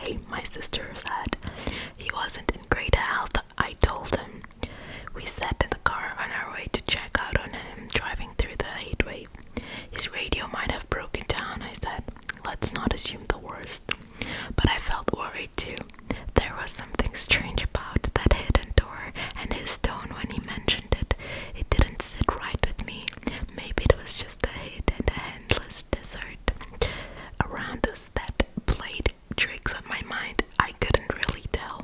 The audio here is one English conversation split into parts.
okay, my sister said. He wasn't in great health, I told him. We sat in the car on our way to check out on him, driving through the heatwave. His radio might have broken down, I said. Let's not assume the worst. But I felt worried too. There was something strange about that hidden door and his tone when he mentioned it. It didn't sit right with me. Maybe it was just the heat and the endless desert around us that played tricks on my mind. I couldn't really tell.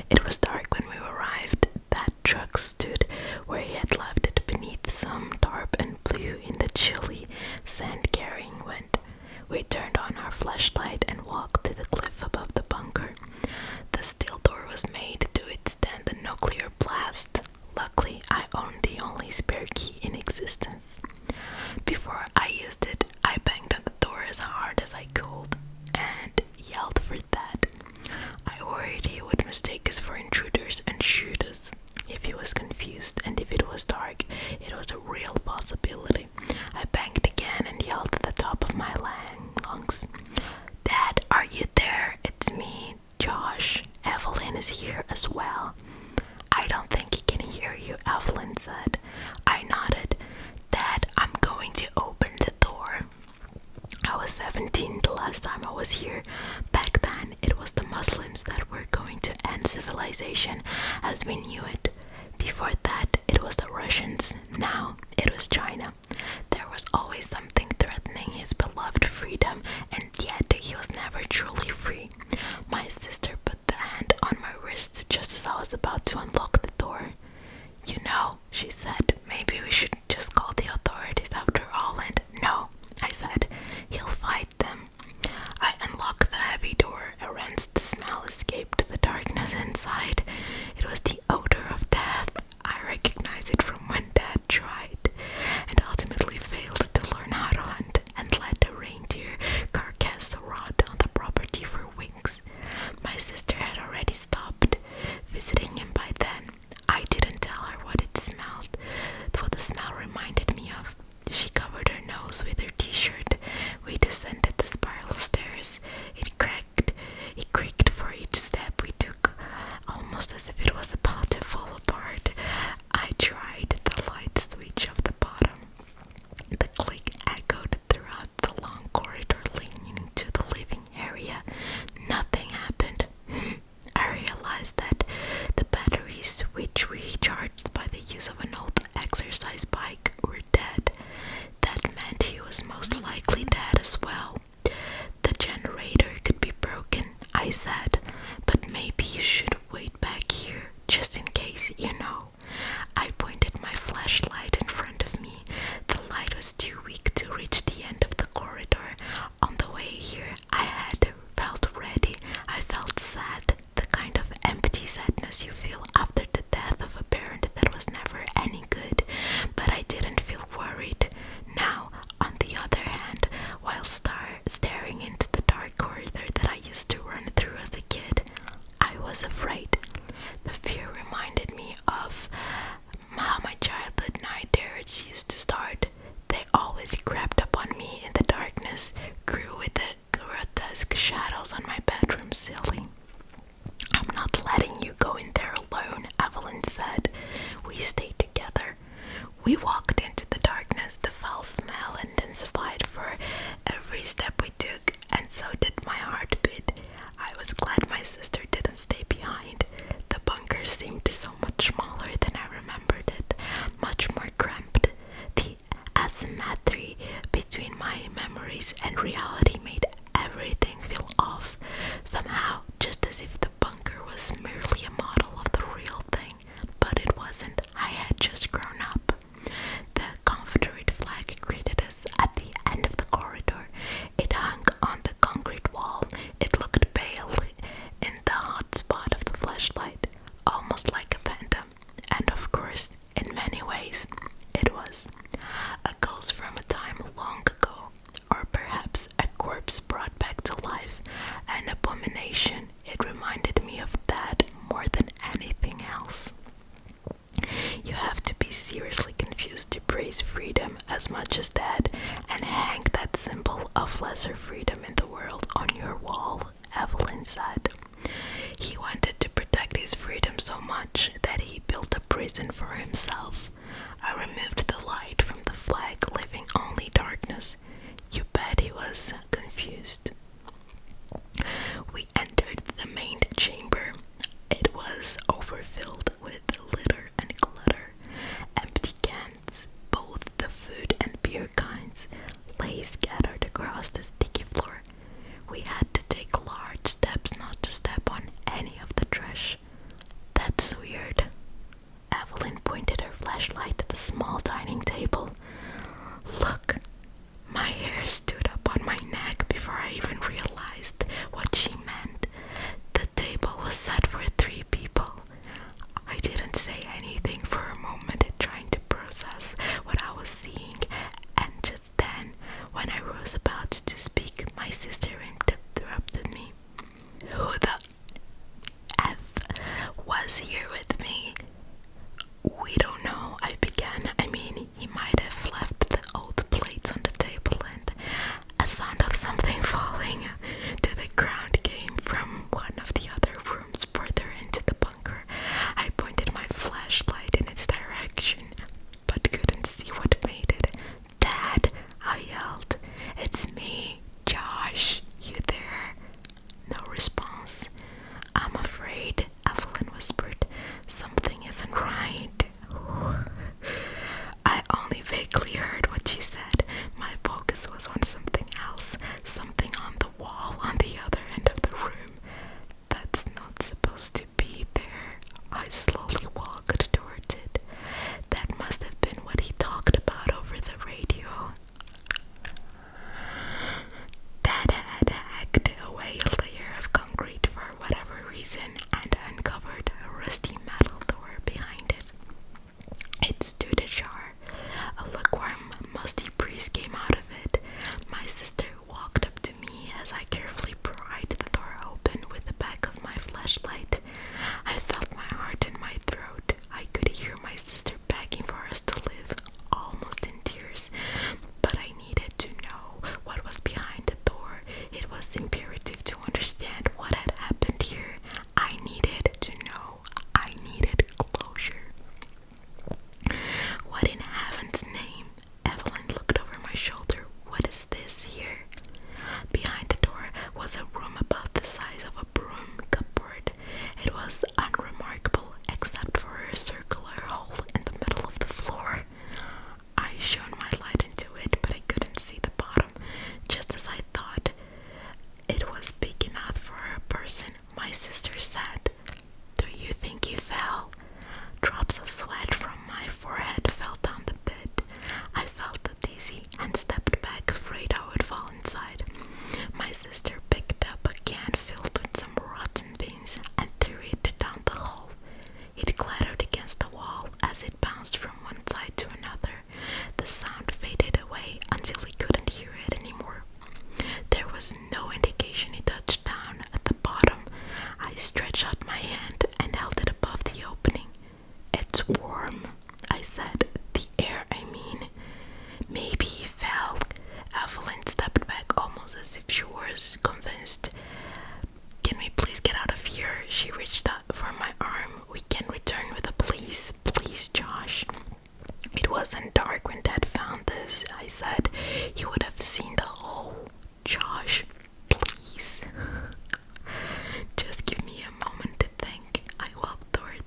It was dark when we arrived. That truck stood where he had left it beneath some tarp and blew in the chilly, sand-carrying wind. We turned on our flashlight and walked to the cliff above the bunker. The steel door was made to withstand the nuclear blast. Luckily, I owned the only spare key in existence. Before I used it, I banged on the door as hard as I could and yelled for that. I worried he would mistake us for intruders and shoot us. If he was confused and if it was dark, it was a real possibility. I banged again and yelled at the top of my lungs. Dad, are you there? It's me, Josh. Evelyn is here as well. I don't think he can hear you, Evelyn said. I nodded. Dad, I'm going to open the door. I was 17 the last time I was here. Back then, it was the Muslims that were going to end civilization as we knew it. Before that, it was the Russians. Now, it was China. There was always something threatening his beloved freedom, and yet he was never truly free. My sister put the hand on my wrist just as I was about to unlock the door. You know, she said, maybe we should just call the authorities after all, and no, I said, he'll fight them. I unlocked the heavy door. A rancid smell escaped the darkness inside. It was the odor of death. I recognized it from when Dad tried and ultimately failed to learn how to hunt and let the reindeer carcass rot on the property for weeks. My sister had already stopped visiting him by then. I didn't tell her what the smell reminded me of. She covered her nose with her t-shirt. We descended the spiral stairs. It creaked for each step we took, almost as if it was about to fall apart. I tried the light switch of the bottom. The click echoed throughout the long corridor leading to the living area. Nothing happened. I realized that the batteries, which we charged by the use of an old exercise bike, were dead. That meant he was most likely dead as well. The generator could be broken, I said, but maybe you should wait back here, just in case, you know. I pointed my flashlight in front of me. The light was too weak to reach the end of the corridor. On the way here, I had felt ready. I felt sad, the kind of empty sadness you feel after the death of a parent that was never any good, but I didn't feel worried. Now, on the other hand, while staring into the dark corridor that I used to run through as a kid, I was afraid. The fear reminded me of how my childhood night terrors used to start. They always crept up on me in the darkness, grew with the grotesque shadows on my bedroom ceiling. I'm not letting you go in there alone, Evelyn said. We stayed together. We walked into the darkness. The foul smell intensified for every step we took, and so did my heartbeat. I was glad my sister didn't stay behind. The bunker seemed so much smaller than I remembered it, much more cramped. The asymmetry between my memories and reality made everything feel off, somehow, just as if the bunker was merely a model of the real thing, but it wasn't. I had just grown up. The Confederate flag greeted us at the end of the corridor. It hung on the concrete wall. It looked pale in the hot spot of the flashlight, almost like a phantom. And of course, in many ways, it was. A ghost from a time long ago, or perhaps a his freedom as much as Dad and hang that symbol of lesser freedom in the world on your wall, Evelyn said. He wanted to protect his freedom so much that he built a prison for himself. I removed the light from the flag, leaving only darkness. You bet he was confused. We entered the main chamber. It was overfilled with litter and clutter. Empty cans, both the food and beer kinds, lay scattered across the sticky floor. We had to take large steps not to step on any of the trash. That's weird. Evelyn pointed her flashlight at the small dining table. Look, my hair stood up on my neck before I even realized what she meant. The table was set for 3 people. I didn't say anything for a moment, trying to process what I was seeing, and just then, when I was about to speak, my sister interrupted me. Who the F was here with me? We don't know, I began. I mean, he might have left the old plates on the table, and a sound of something falling to the ground came from one of the other rooms further into the bunker. I pointed my flashlight in its direction, but couldn't see what made it. Dad, I yelled. It's me, Josh. You there? No response. I'm afraid, Evelyn whispered. Something isn't right. I only vaguely heard what she said. My focus was on something else, something on the wall on the other end of the room. That's not supposed to be there. I slowly walked towards it. That must have been what he talked about over the radio. Dad had hacked away a layer of concrete for whatever reason and uncovered a rusty metal door behind it. It stood ajar. A lukewarm, musty breeze came out of it. My sister walked up to me as I carefully pried the door open with the back of my flashlight. I felt my heart in my throat. I could hear my sister begging for us to leave, almost in tears. But I needed to know what was behind the door. It was imperative to understand what had happened here. I needed to know. I needed closure. What in heaven's name? Evelyn looked over my shoulder. What is this here? Behind the door was a room about the size of a broom cupboard. It was unremarkable except for a circular hole in the middle of the floor. I shone my light into it, but I couldn't see the bottom. Just as I thought it was big enough for a person, my sister said, "Do you think he fell?" Drops of sweat from my forehead fell down the bed. I felt dizzy and stepped back, afraid I would fall inside. My sister picked up a can filled with some rotten beans and threw it down the hole. It clattered against the wall as it bounced from one side to another. The sound faded away until we couldn't hear it anymore. There was no indication it touched down at the bottom. I stretched out my hand and held it above the opening. It's warm, I said. The air, I mean. Maybe he fell. Evelyn stepped back almost as if she was convinced. Can we please get out of here? She reached out for my arm. We can return with the police. Please, Josh. It wasn't dark when Dad found this, I said. He would have seen the hole. Josh, please. Just give me a moment to think. I walked toward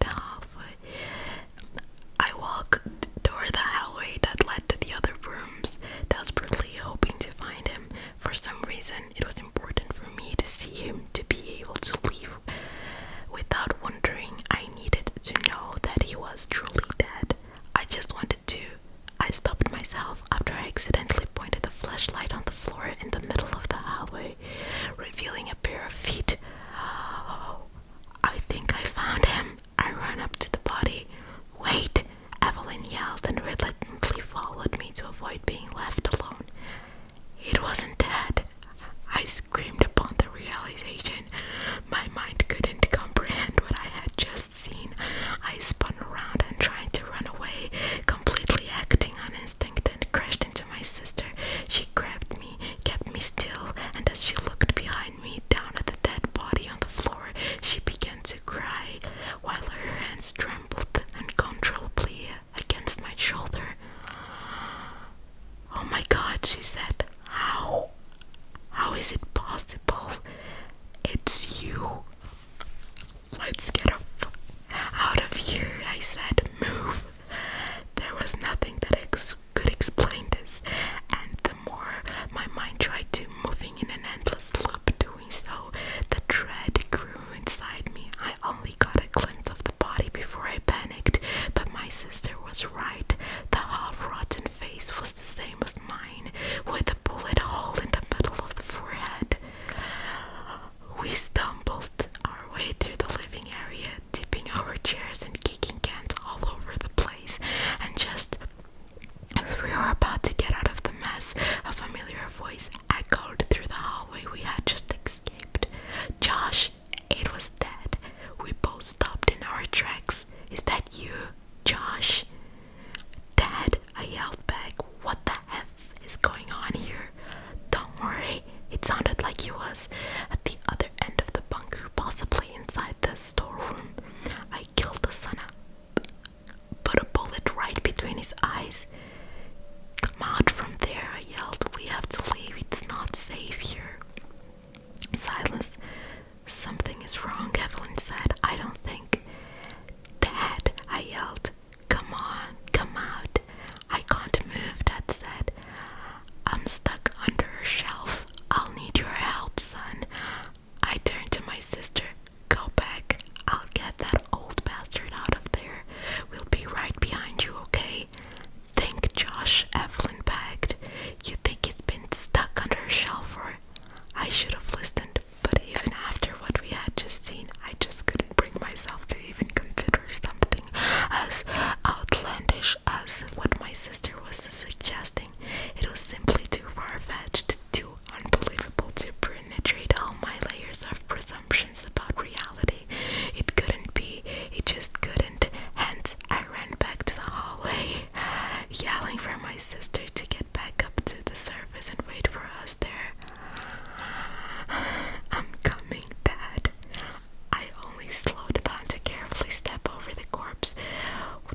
the hallway that led to the other rooms, desperately hoping to find him. For some reason, it was important for me to see him, to be able to leave without wondering. I needed to know that he was truly dead. I just wanted to. I stopped myself after I accidentally pointed the flashlight on the floor in the middle of the hallway, revealing a pair of feet. Oh, I think I found him. I ran up to the body. Wait, Evelyn yelled and reluctantly followed me to avoid being left alone. It wasn't dead. I screamed upon the realization. My mind couldn't comprehend what I had just seen. I spun around and tried to run away, completely acting on instinct. She said, How? How is it possible? It's you. Let's get out of here, I said. Move. There was nothing that could explain this, and the more my mind tried to, moving in an endless loop, doing so, the dread grew inside me. I only got a glimpse of the body before I panicked, but my sister was right. The half-rotten face was the same as mine, with a bullet hole in the middle of the forehead. We stumbled our way through the living area, tipping over chairs and kicking cans all over the place, and just as we were about to get out of the mess, a familiar voice echoed through the hallway we had just escaped. Josh, it was dead. We both stopped in our tracks. Is that you, Josh? Dad, I yelled back. What the F is going on here? Don't worry, it sounded like he was at the other end of the bunker, possibly inside the storeroom. I killed the son up, put a bullet right between his eyes. Come out from there, I yelled. We have to leave, it's not safe here. Silence. Something is wrong, Evelyn said. I don't think. Dad, I yelled. Come on, come out. I can't move, Dad said. I'm stuck under a shelf. I'll need your help, son. I turned to my sister. Go back. I'll get that old bastard out of there. We'll be right behind you, okay? Think, Josh, Evelyn begged. You think it's been stuck under a shelf, or... I should have listened, but even after what we had just seen, I just couldn't bring myself to even consider something as outlandish as what my sister was suggesting. It was simply too far-fetched, too unbelievable to penetrate all my layers of presumptions about reality. It couldn't be, it just couldn't. Hence, I ran back to the hallway, yelling for my sister to get back up to the surface and wait for us there. I'm coming, Dad. I only slowed down to carefully step over the corpse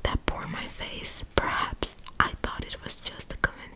that bore my face. Perhaps I thought it was just a coincidence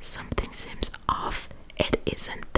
Something seems off. It isn't